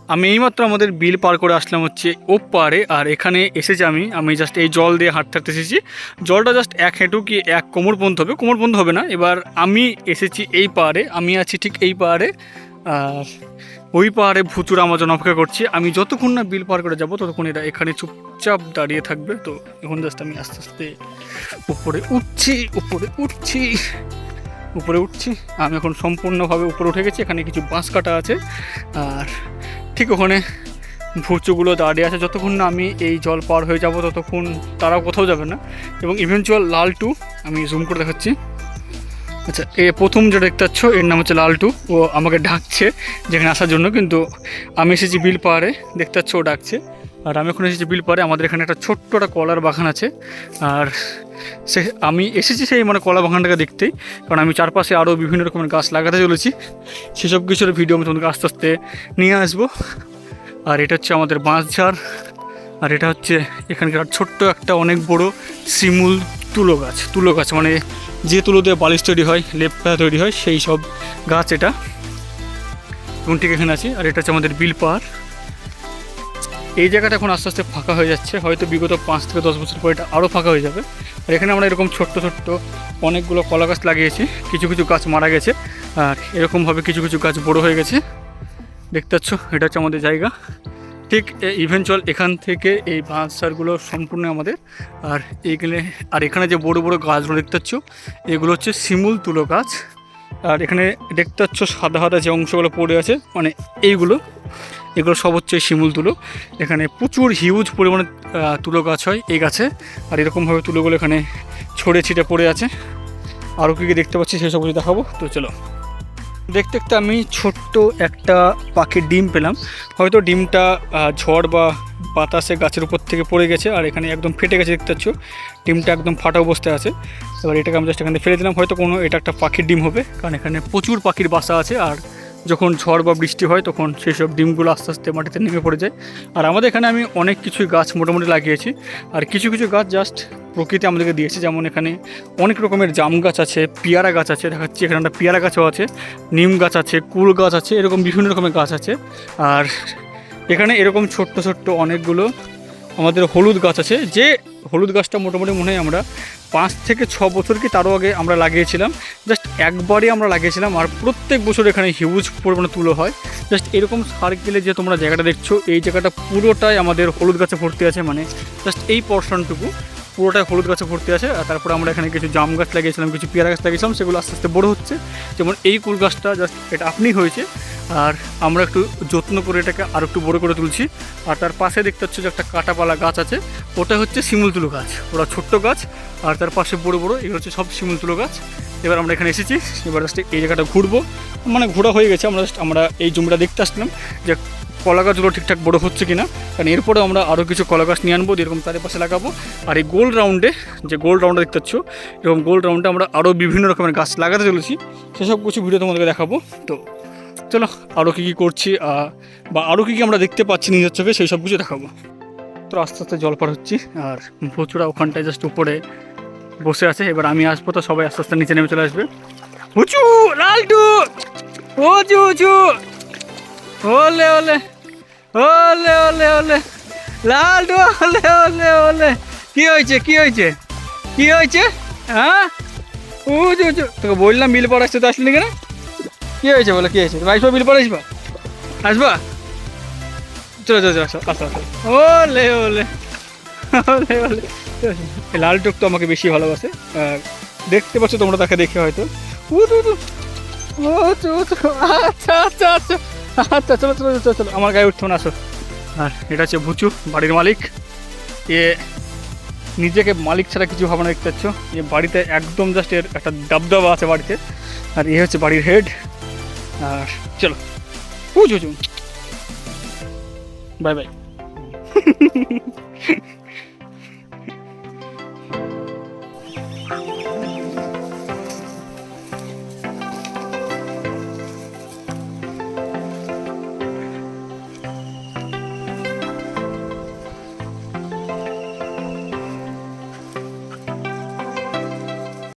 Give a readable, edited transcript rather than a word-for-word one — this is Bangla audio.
আমি এইমাত্র আমাদের বিল পার করে আসলাম হচ্ছে ওপারে, আর এখানে এসেছি আমি জাস্ট এই জল দিয়ে হাঁটতে হাঁটতে এসেছি। জলটা জাস্ট এক হেঁটু কি এক কোমর পর্যন্ত হবে, কোমর পর্যন্ত হবে না। এবার আমি এসেছি এই পাহাড়ে, আমি আছি ঠিক এই পাহাড়ে, আর ওই পাহাড়ে ভুতুর আমার জন্য অপেক্ষা করছি। আমি যতক্ষণ না বিল পার করে যাবো ততক্ষণ এরা এখানে চুপচাপ দাঁড়িয়ে থাকবে। তো এখন জাস্ট আমি আস্তে আস্তে উপরে উঠছি। আমি এখন সম্পূর্ণভাবে উপরে উঠে গেছি। এখানে কিছু বাঁশ কাটা আছে, আর ঠিক ওখানে ভুচুগুলো দাঁড়িয়ে আছে। যতক্ষণ না আমি এই জল পার হয়ে যাব ততক্ষণ তারাও কোথাও যাবে না। এবং ইভেনচুয়াল লালটু, আমি জুম করে দেখাচ্ছি। আচ্ছা, এ প্রথম যেটা দেখতে পাচ্ছ এর নাম হচ্ছে লালটু। ও আমাকে ডাকছে যেখানে আসার জন্য, কিন্তু আমি এসেছি বিল পাহাড়ে, দেখতে পাচ্ছ ও ডাকছে। আর আমি এখন এসেছি বিল পাহাড়ে। আমাদের এখানে একটা ছোট্ট একটা কলার বাগান আছে, আর আমি এসেছি সেই মানে কলা বাগানটাকে দেখতেই, কারণ আমি চারপাশে আরও বিভিন্ন রকমের গাছ লাগাতে চলেছি। সেসব কিছুর ভিডিও আমি তোমাদেরকে আস্তে আস্তে নিয়ে আসবো। আর এটা হচ্ছে আমাদের বাঁশঝাড়, আর এটা হচ্ছে এখানকার ছোট্ট একটা অনেক বড় শিমুল তুলো গাছ মানে যে তুলো দিয়ে বালিশ তৈরি হয়, লেপটা তৈরি হয়, সেই সব গাছ এটা। এবং ঠিক এখানে আছে। আর এটা হচ্ছে আমাদের বিল পাহাড়। এই জায়গাটা এখন আস্তে আস্তে ফাঁকা হয়ে যাচ্ছে, হয়তো বিগত 5 থেকে 10 বছর পর এটা আরও ফাঁকা হয়ে যাবে। আর এখানে আমরা এরকম ছোট্ট অনেকগুলো কলা গাছ লাগিয়েছি। কিছু কিছু গাছ মারা গেছে, আর এরকমভাবে কিছু কিছু গাছ বড়ো হয়ে গেছে, দেখতে পাচ্ছ। এটা হচ্ছে আমাদের জায়গা। ঠিক ইভেনচুয়াল এখান থেকে এই বাঁশঝাড়গুলো সম্পূর্ণ আমাদের। আর এখানে যে বড় বড় গাছগুলো দেখতে পাচ্ছ, এগুলো হচ্ছে শিমুল তুলো গাছ। আর এখানে দেখতে পাচ্ছ সাদা সাদা যে অংশগুলো পড়ে আছে, মানে এগুলো সব হচ্ছে শিমুল তুলো। এখানে প্রচুর হিউজ পরিমাণে তুলো গাছ হয় এই গাছে। আর এরকমভাবে তুলোগুলো এখানে ছড়িয়ে ছিটে পড়ে আছে। আরও কী কী দেখতে পাচ্ছি সেসব কিছু দেখাবো। তো চলো, দেখতে দেখতে আমি ছোট্ট একটা পাখির ডিম পেলাম। হয়তো ডিমটা ঝড় বা বাতাসে গাছের উপর থেকে পড়ে গেছে, আর এখানে একদম ফেটে গেছে, দেখতে পাচ্ছ ডিমটা একদম ফাটা অবস্থায় আছে। এবার এটাকে আমি জাস্ট এখানে ফেলে দিলাম, হয়তো এটা একটা পাখির ডিম হবে, কারণ এখানে প্রচুর পাখির বাসা আছে। আর যখন ঝড় বা বৃষ্টি হয় তখন সেই সব ডিমগুলো আস্তে আস্তে মাটিতে নেমে পড়ে যায়। আর আমাদের এখানে আমি অনেক কিছুই গাছ মোটামুটি লাগিয়েছি, আর কিছু কিছু গাছ জাস্ট প্রকৃতি আমাদেরকে দিয়েছে। যেমন এখানে অনেক রকমের জাম গাছ আছে, পেয়ারা গাছ আছে, দেখাচ্ছি এখানে একটা পেয়ারা গাছও আছে, নিম গাছ আছে, কুল গাছ আছে, এরকম বিভিন্ন রকমের গাছ আছে। আর এখানে এরকম ছোট্ট অনেকগুলো আমাদের হলুদ গাছ আছে, যে হলুদ গাছটা মোটামুটি মনে হয় আমরা 5 থেকে 6 বছর কি তারও আগে আমরা লাগিয়েছিলাম। জাস্ট একবারই আমরা লাগিয়েছিলাম, আর প্রত্যেক বছর এখানে হিউজ পরিমাণে তুলো হয়। জাস্ট এরকম সার্কেলে যে তোমরা জায়গাটা দেখছো, এই জায়গাটা পুরোটাই আমাদের হলুদ গাছে ভর্তি আছে, মানে জাস্ট এই পোর্শনটুকু পুরোটাই হলুদ গাছে ভর্তি আছে। আর তারপরে আমরা এখানে কিছু জাম গাছ লাগিয়েছিলাম, কিছু পেয়ারা গাছ লাগিয়েছিলাম, সেগুলো আস্তে আস্তে বড়ো হচ্ছে। যেমন এই কুল গাছটা জাস্ট এটা আপনিই হয়েছে, আর আমরা একটু যত্ন করে এটাকে আর একটু বড়ো করে তুলছি। আর তার পাশে দেখতে পাচ্ছ যে একটা কাঁটাপালা গাছ আছে, ওটা হচ্ছে শিমুল তুলো গাছ। ওরা ছোট্ট গাছ, আর তার পাশে বড় এগুলো হচ্ছে সব শিমুল তুলো গাছ। এবার আমরা এখানে এসেছি, এবার জাস্ট এই জায়গাটা ঘুরবো, মানে ঘোরা হয়ে গেছে। আমরা এই জমিটা দেখতে আসলাম যে কলা গাছগুলো ঠিকঠাক বড়ো হচ্ছে কিনা, কারণ এরপরে আমরা আরও কিছু কলা গাছ নিয়ে আনবো, এরকম চারিপাশে লাগাবো। আর এই গোল রাউন্ডে দেখতে পাচ্ছ, এরকম গোল রাউন্ডে আমরা আরও বিভিন্ন রকমের গাছ লাগাতে চলেছি। সেসব কিছু ভিডিও তোমাদেরকে দেখাবো। তো চলো, আরও কী কী করছি বা আরও কী কী আমরা দেখতে পাচ্ছি নিজের চোখে, সেই সব কিছু দেখাবো। তো আস্তে আস্তে জল পার হচ্ছি, আর প্রচুরা ওখানটায় জাস্ট উপরে বসে আছে। এবার আমি আসবো, তো সবাই আস্তে আস্তে নিচে নেমে চলে আসবে। উঁচু লালটু, উঁচু ওলে ওলে ওলে ওলে ওলে লালটু, ওলে কি হয়েছে হ্যাঁ? উঁচু তোকে বললাম বিল পাড় আসতে, তো আসলি কেন? কী হয়েছে বলে, কী হয়েছে? আসবা বিল পাড় আসবা? চলো আসো। ওলে লালটুক তো আমাকে বেশি ভালোবাসে, দেখতে পাচ্ছ তোমরা তাকে দেখে হয়তো। আচ্ছা চলো, আমার গায়ে উঠতো না, আসো। আর এটা হচ্ছে ভুচু, বাড়ির মালিক। এ নিজেকে মালিক ছাড়া কিছু ভাবনা, দেখতে পাচ্ছ। এ বাড়িতে একদম জাস্ট এর একটা দাবদাবা আছে বাড়িতে, আর এ হচ্ছে বাড়ির হেড। আর চলো বাই বাই।